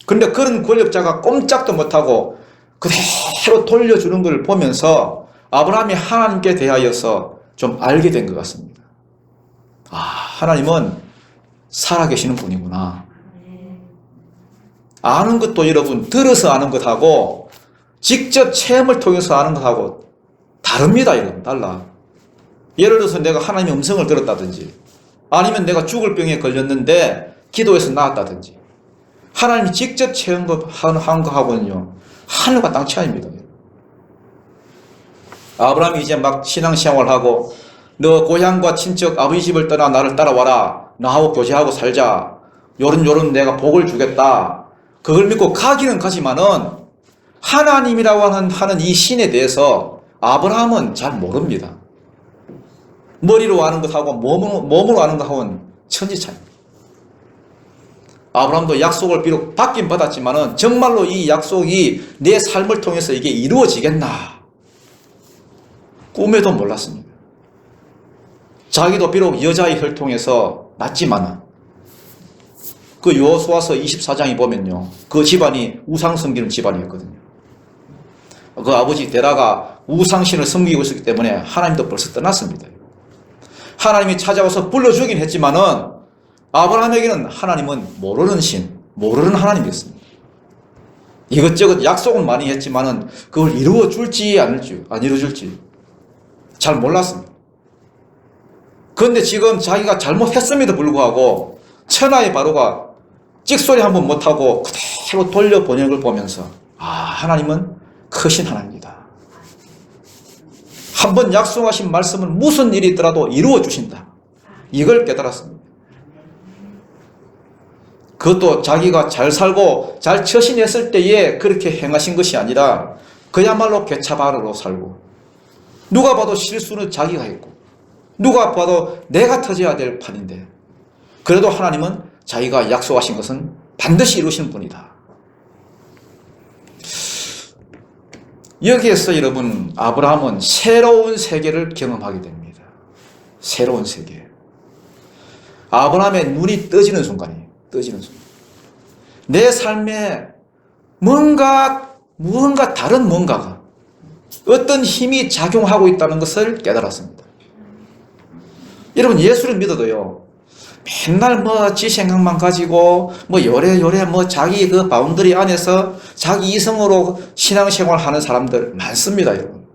그런데 그런 권력자가 꼼짝도 못하고 그대로 돌려주는 걸 보면서 아브라함이 하나님께 대하여서 좀 알게 된 것 같습니다. 하나님은 살아계시는 분이구나. 아는 것도 여러분 들어서 아는 것하고 직접 체험을 통해서 아는 것하고 다릅니다. 여러분 달라. 예를 들어서 내가 하나님의 음성을 들었다든지 아니면 내가 죽을 병에 걸렸는데 기도해서 나았다든지 하나님이 직접 체험한 거하고는요 하늘과 땅 차이입니다. 아브라함이 이제 막 신앙생활하고 너 고향과 친척 아버지 집을 떠나 나를 따라와라. 나하고 교제하고 살자. 요런 내가 복을 주겠다. 그걸 믿고 가기는 가지만은 하나님이라고 하는 이 신에 대해서 아브라함은 잘 모릅니다. 머리로 아는 것하고 몸으로 아는 것하고는 천지 차이입니다. 아브라함도 약속을 비록 받긴 받았지만은 정말로 이 약속이 내 삶을 통해서 이게 이루어지겠나? 꿈에도 몰랐습니다. 자기도 비록 여자의 혈통에서 났지만 그 여호수아서 24장에 보면요 그 집안이 우상 섬기는 집안이었거든요. 그 아버지 데라가 우상신을 섬기고 있었기 때문에 하나님도 벌써 떠났습니다. 하나님이 찾아와서 불러주긴 했지만은 아브라함에게는 하나님은 모르는 신, 모르는 하나님이었습니다. 이것저것 약속은 많이 했지만은 그걸 이루어줄지 안 이루어줄지 잘 몰랐습니다. 그런데 지금 자기가 잘못했음에도 불구하고 천하의 바로가 찍소리 한번 못하고 그대로 돌려보내는 걸 보면서 하나님은 크신 하나님이다. 한번 약속하신 말씀은 무슨 일이 있더라도 이루어 주신다. 이걸 깨달았습니다. 그것도 자기가 잘 살고 잘 처신했을 때에 그렇게 행하신 것이 아니라 그야말로 개차반으로 살고 누가 봐도 실수는 자기가 했고 누가 봐도 내가 터져야 될 판인데 그래도 하나님은 자기가 약속하신 것은 반드시 이루시는 분이다. 여기에서 여러분 아브라함은 새로운 세계를 경험하게 됩니다. 새로운 세계. 아브라함의 눈이 떠지는 순간이에요. 떠지는 순간. 내 삶에 뭔가 다른 뭔가가 어떤 힘이 작용하고 있다는 것을 깨달았습니다. 여러분 예수를 믿어도요 맨날 지 생각만 가지고 요래 자기 그 바운더리 안에서 자기 이성으로 신앙생활 하는 사람들 많습니다. 여러분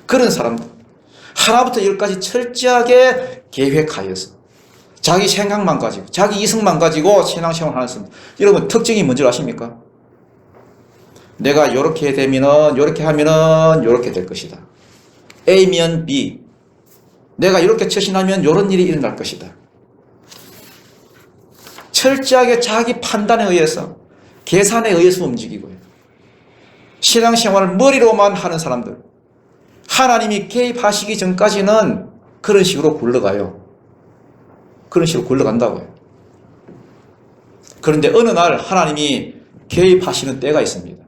그런 사람들 하나부터 열까지 철저하게 계획하여서 자기 생각만 가지고 자기 이성만 가지고 신앙생활 하는 사람들 여러분 특징이 뭔지 아십니까? 내가 요렇게 되면은 요렇게 하면은 요렇게 될 것이다. A면 B 내가 이렇게 처신하면 이런 일이 일어날 것이다. 철저하게 자기 판단에 의해서 계산에 의해서 움직이고요. 신앙생활을 머리로만 하는 사람들 하나님이 개입하시기 전까지는 그런 식으로 굴러가요. 그런 식으로 굴러간다고요. 그런데 어느 날 하나님이 개입하시는 때가 있습니다.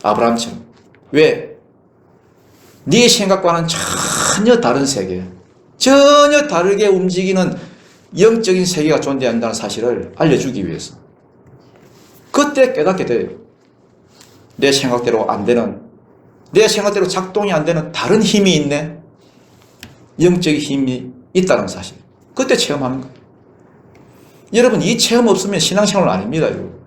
아브라함처럼. 왜? 네 생각과는 전혀 다른 세계, 전혀 다르게 움직이는 영적인 세계가 존재한다는 사실을 알려주기 위해서. 그때 깨닫게 돼요. 내 생각대로 안 되는, 내 생각대로 작동이 안 되는 다른 힘이 있네. 영적인 힘이 있다는 사실. 그때 체험하는 거예요. 여러분 이 체험 없으면 신앙생활 아닙니다. 여러분.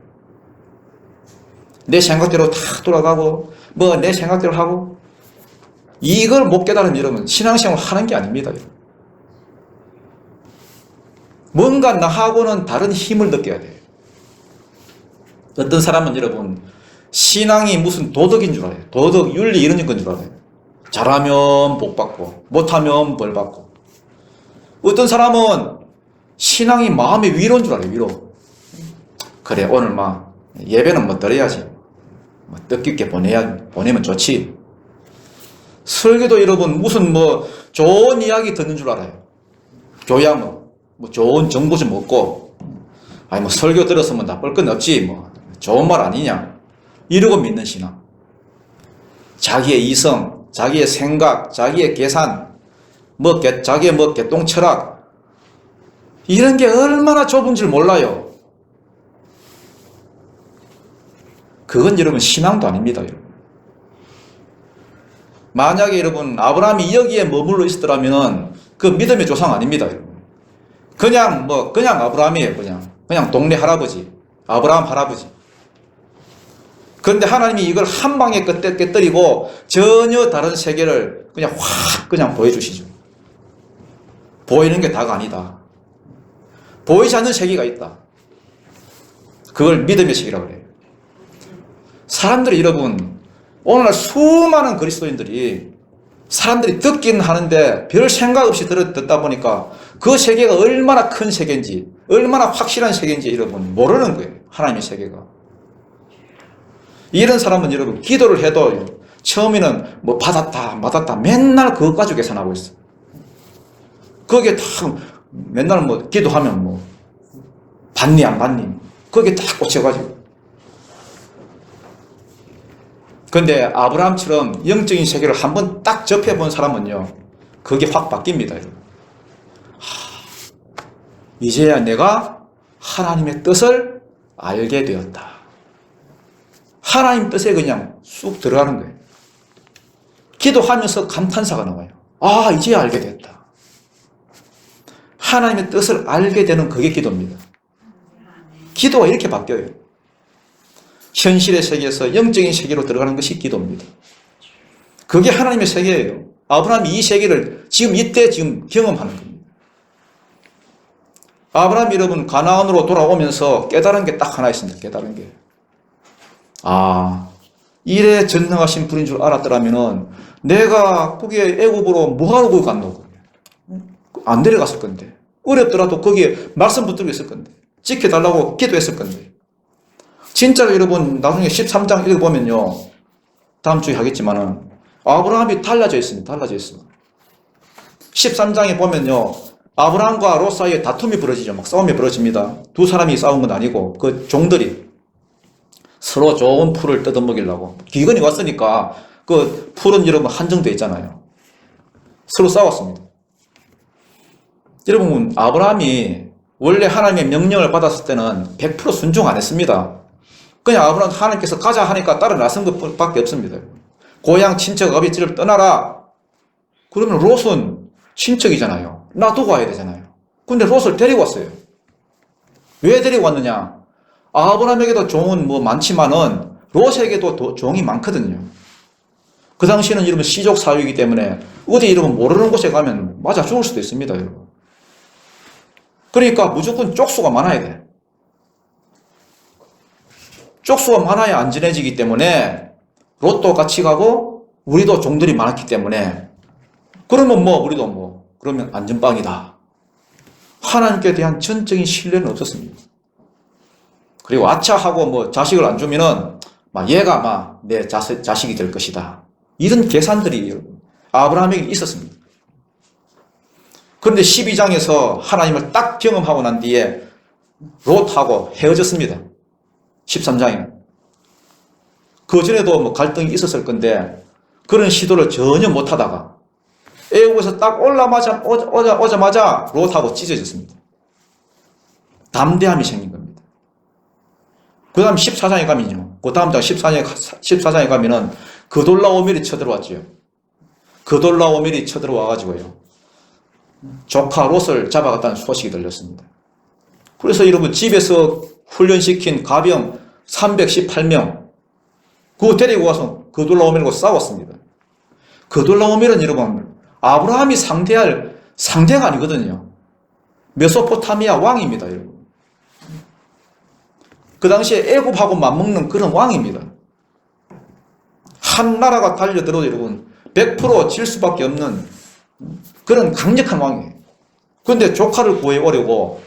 내 생각대로 다 돌아가고 내 생각대로 하고 이걸 못 깨달으면 여러분 신앙생활 하는 게 아닙니다. 여러분. 뭔가 나하고는 다른 힘을 느껴야 돼요. 어떤 사람은 여러분 신앙이 무슨 도덕인 줄 알아요. 도덕, 윤리 이런 건 줄 알아요. 잘하면 복 받고 못하면 벌 받고. 어떤 사람은 신앙이 마음의 위로인 줄 알아요. 위로. 그래 오늘 예배는 드려야지. 뜻깊게 보내면 좋지. 설교도 여러분 무슨 좋은 이야기 듣는 줄 알아요. 교양 좋은 정보 좀 얻고 설교 들었으면 나쁠 건 없지 좋은 말 아니냐 이러고 믿는 신앙. 자기의 이성, 자기의 생각, 자기의 계산, 자기의 개똥 철학 이런 게 얼마나 좁은 줄 몰라요. 그건 여러분 신앙도 아닙니다. 여러분. 만약에 여러분 아브라함이 여기에 머물러 있었더라면 그 믿음의 조상 아닙니다. 여러분. 그냥 아브라함이에요. 그냥 동네 할아버지. 아브라함 할아버지. 그런데 하나님이 이걸 한 방에 깨뜨리고 전혀 다른 세계를 그냥 보여주시죠. 보이는 게 다가 아니다. 보이지 않는 세계가 있다. 그걸 믿음의 세계라고 그래요. 사람들이 여러분, 오늘날 수많은 그리스도인들이 사람들이 듣긴 하는데 별 생각 없이 듣다 보니까 그 세계가 얼마나 큰 세계인지, 얼마나 확실한 세계인지 여러분 모르는 거예요. 하나님의 세계가. 이런 사람은 여러분 기도를 해도 처음에는 뭐 받았다 맨날 그것 가지고 계산하고 있어. 거기에 다 맨날 뭐 기도하면 뭐 받니 안 받니 거기에 다 꽂혀가지고. 그런데 아브라함처럼 영적인 세계를 한번 딱 접해본 사람은요, 그게 확 바뀝니다. 여러분. 이제야 내가 하나님의 뜻을 알게 되었다. 하나님 뜻에 그냥 쑥 들어가는 거예요. 기도하면서 감탄사가 나와요. 아, 이제야 알게 됐다. 하나님의 뜻을 알게 되는 그게 기도입니다. 기도가 이렇게 바뀌어요. 현실의 세계에서 영적인 세계로 들어가는 것이 기도입니다. 그게 하나님의 세계예요. 아브라함이 이 세계를 이때 경험하는 겁니다. 아브라함이 여러분 가나안으로 돌아오면서 깨달은 게 딱 하나 있습니다. 깨달은 게. 이래 전능하신 분인 줄 알았더라면은 내가 거기에 애굽으로 뭐하러 갔노? 안 데려갔을 건데. 어렵더라도 거기에 말씀 붙들고 있을 건데. 지켜달라고 기도했을 건데. 진짜로 여러분 나중에 13장 읽어보면요. 다음 주에 하겠지만은 아브라함이 달라져 있습니다. 달라져 있어. 13장에 보면요. 아브라함과 롯 사이에 다툼이 벌어지죠. 막 싸움이 벌어집니다. 두 사람이 싸운 건 아니고 그 종들이 서로 좋은 풀을 뜯어먹이려고. 기근이 왔으니까 그 풀은 여러분 한정되어 있잖아요. 서로 싸웠습니다. 여러분 아브라함이 원래 하나님의 명령을 받았을 때는 100% 순종 안 했습니다. 그냥 아브라함 하나님께서 가자 하니까 따라 나선 것밖에 없습니다. 고향 친척 어비집을 떠나라. 그러면 롯은 친척이잖아요. 놔두고 와야 되잖아요. 근데 롯을 데리고 왔어요. 왜 데리고 왔느냐? 아브라함에게도 종은 뭐 많지만은 롯에게도 종이 많거든요. 그 당시에는 여러분 시족 사회이기 때문에 어디 여러분 모르는 곳에 가면 맞아 죽을 수도 있습니다, 여러분. 그러니까 무조건 쪽수가 많아야 돼. 쪽수가 많아야 안전해지기 때문에 롯도 같이 가고 우리도 종들이 많았기 때문에 그러면 우리도 그러면 안전빵이다. 하나님께 대한 전적인 신뢰는 없었습니다. 그리고 아차하고 자식을 안 주면은 얘가 내 자식이 될 것이다. 이런 계산들이 아브라함에게 있었습니다. 그런데 12장에서 하나님을 딱 경험하고 난 뒤에 롯하고 헤어졌습니다. 13장에는. 그 전에도 갈등이 있었을 건데 그런 시도를 전혀 못하다가 애국에서 딱 오자마자 롯하고 찢어졌습니다. 담대함이 생긴 겁니다. 그 다음 14장에 가면요. 그 다음 장 14장에 가면은 그돌라오멜이 쳐들어왔죠. 그돌라오멜이 쳐들어와가지고요. 조카 롯을 잡아갔다는 소식이 들렸습니다. 그래서 여러분 집에서 훈련시킨 가병 318명 그거 데리고 와서 그돌라오멜과 싸웠습니다. 그돌라오멜은 여러분 아브라함이 상대할 상대가 아니거든요. 메소포타미아 왕입니다, 여러분. 그 당시에 애굽하고 맞먹는 그런 왕입니다. 한 나라가 달려들어도 여러분 100% 질 수밖에 없는 그런 강력한 왕이에요. 그런데 조카를 구해오려고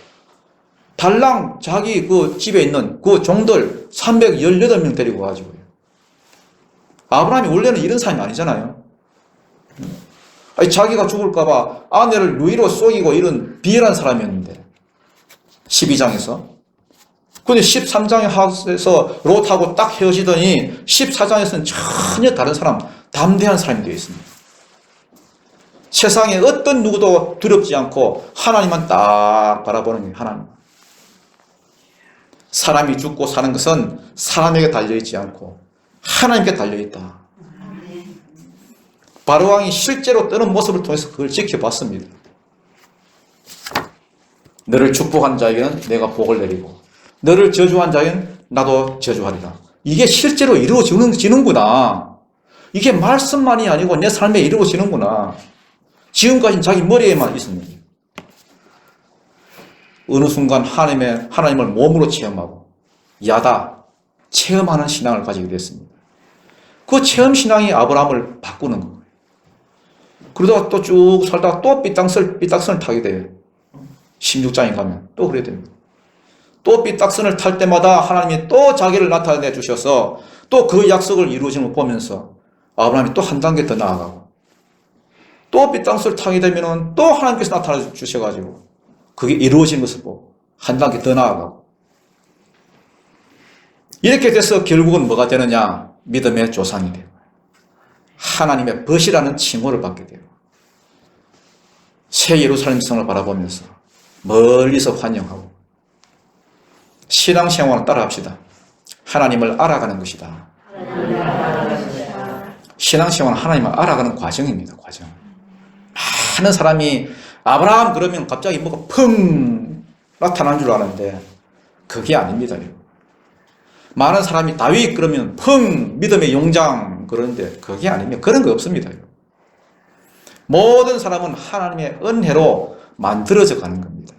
달랑 자기 그 집에 있는 그 종들 318명 데리고 가지고요. 아브라함이 원래는 이런 사람이 아니잖아요. 자기가 죽을까봐 아내를 누이로 속이고 이런 비열한 사람이었는데 12장에서. 근데 13장에서 롯하고 딱 헤어지더니 14장에서는 전혀 다른 사람, 담대한 사람이 되어 있습니다. 세상에 어떤 누구도 두렵지 않고 하나님만 딱 바라보는 거예요. 하나님. 사람이 죽고 사는 것은 사람에게 달려있지 않고 하나님께 달려있다. 바로왕이 실제로 뜨는 모습을 통해서 그걸 지켜봤습니다. 너를 축복한 자에게는 내가 복을 내리고 너를 저주한 자에게는 나도 저주하리라. 이게 실제로 이루어지는구나. 이게 말씀만이 아니고 내 삶에 이루어지는구나. 지금까지는 자기 머리에만 있었는데 어느 순간 하나님을 몸으로 체험하고 체험하는 신앙을 가지게 됐습니다. 그 체험 신앙이 아브라함을 바꾸는 거예요. 그러다가 또 쭉 살다가 또 삐딱선을 타게 돼요. 16장에 가면 또 그래야 됩니다. 또 삐딱선을 탈 때마다 하나님이 또 자기를 나타내 주셔서 또 그 약속을 이루어지는 걸 보면서 아브라함이 또 한 단계 더 나아가고 또 삐딱선을 타게 되면 또 하나님께서 나타내 주셔가지고 그게 이루어진 것을 보고 한 단계 더 나아가고 이렇게 돼서 결국은 뭐가 되느냐? 믿음의 조상이 되고 하나님의 벗이라는 칭호를 받게 돼요. 새 예루살렘 성을 바라보면서 멀리서 환영하고 신앙생활을 따라합시다. 하나님을 알아가는 것이다. 신앙생활은 하나님을 알아가는 과정입니다. 과정. 많은 사람이 아브라함 그러면 갑자기 뭐가 펑 나타난 줄 아는데 그게 아닙니다. 많은 사람이 다윗 그러면 펑 믿음의 용장 그러는데 그게 아닙니다. 그런 거 없습니다. 모든 사람은 하나님의 은혜로 만들어져 가는 겁니다.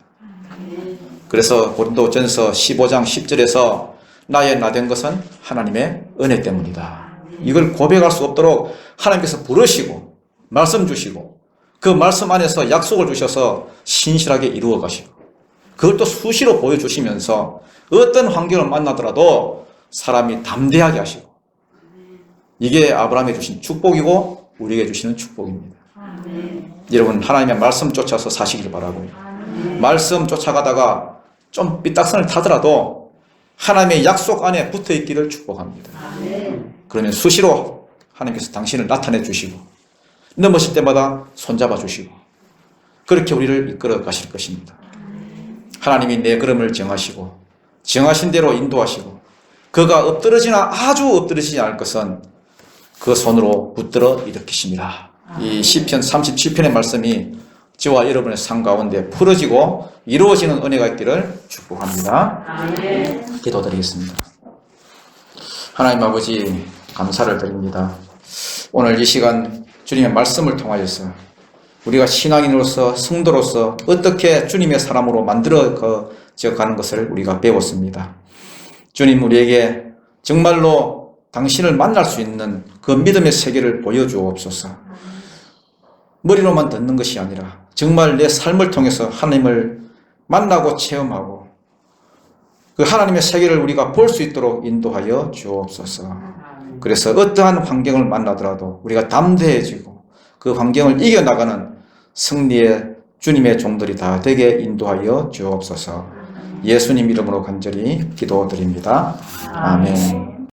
그래서 고린도전서 15장 10절에서 나의 나된 것은 하나님의 은혜 때문이다. 이걸 고백할 수 없도록 하나님께서 부르시고 말씀 주시고 그 말씀 안에서 약속을 주셔서 신실하게 이루어 가시고 그걸 또 수시로 보여주시면서 어떤 환경을 만나더라도 사람이 담대하게 하시고 이게 아브라함에 주신 축복이고 우리에게 주시는 축복입니다. 여러분 하나님의 말씀 쫓아서 사시길 바라고요. 말씀 쫓아가다가 좀 삐딱선을 타더라도 하나님의 약속 안에 붙어 있기를 축복합니다. 그러면 수시로 하나님께서 당신을 나타내 주시고 넘어질 때마다 손잡아 주시고 그렇게 우리를 이끌어 가실 것입니다. 하나님이 내 걸음을 정하시고 정하신 대로 인도하시고 그가 엎드러지나 아주 엎드러지지 않을 것은 그 손으로 붙들어 일으키십니다. 이 시편 37편의 말씀이 저와 여러분의 삶 가운데 풀어지고 이루어지는 은혜가 있기를 축복합니다. 아멘. 기도드리겠습니다. 하나님 아버지 감사를 드립니다. 오늘 이 시간 주님의 말씀을 통하여서 우리가 신앙인으로서 성도로서 어떻게 주님의 사람으로 만들어져 가는 것을 우리가 배웠습니다. 주님 우리에게 정말로 당신을 만날 수 있는 그 믿음의 세계를 보여주옵소서. 머리로만 듣는 것이 아니라 정말 내 삶을 통해서 하나님을 만나고 체험하고 그 하나님의 세계를 우리가 볼 수 있도록 인도하여 주옵소서. 그래서 어떠한 환경을 만나더라도 우리가 담대해지고 그 환경을 이겨나가는 승리의 주님의 종들이 다 되게 인도하여 주옵소서. 예수님 이름으로 간절히 기도드립니다. 아멘.